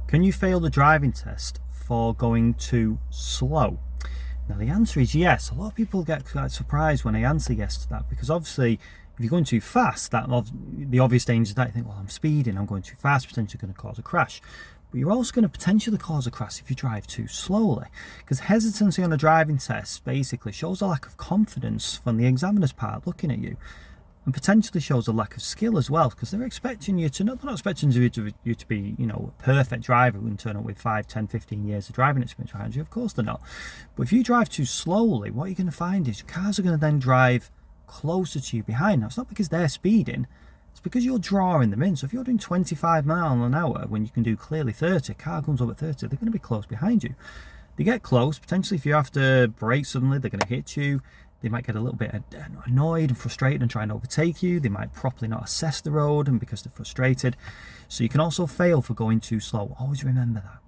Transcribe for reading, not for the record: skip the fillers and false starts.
Can you fail the driving test for going too slow? Now the answer is yes. A lot of people get quite surprised when I answer yes to that, because obviously if you're going too fast, the obvious danger is that you think, well, I'm speeding, I'm going too fast, potentially going to cause a crash. But you're also going to potentially cause a crash if you drive too slowly, because hesitancy on a driving test basically shows a lack of confidence from the examiner's part looking at you, and potentially shows a lack of skill as well, because they're expecting you to, they're not expecting you to be, a perfect driver who can turn up with 5, 10, 15 years of driving experience behind you. Of course they're not. But if you drive too slowly, what you're going to find is cars are going to then drive closer to you behind. Now, it's not because they're speeding, it's because you're drawing them in. So if you're doing 25 miles an hour when you can do clearly 30, a car comes up at 30, they're going to be close behind you. They get close, potentially if you have to brake suddenly, they're going to hit you. They might get a little bit annoyed and frustrated and try and overtake you. They might properly not assess the road, and because they're frustrated. So you can also fail for going too slow. Always remember that.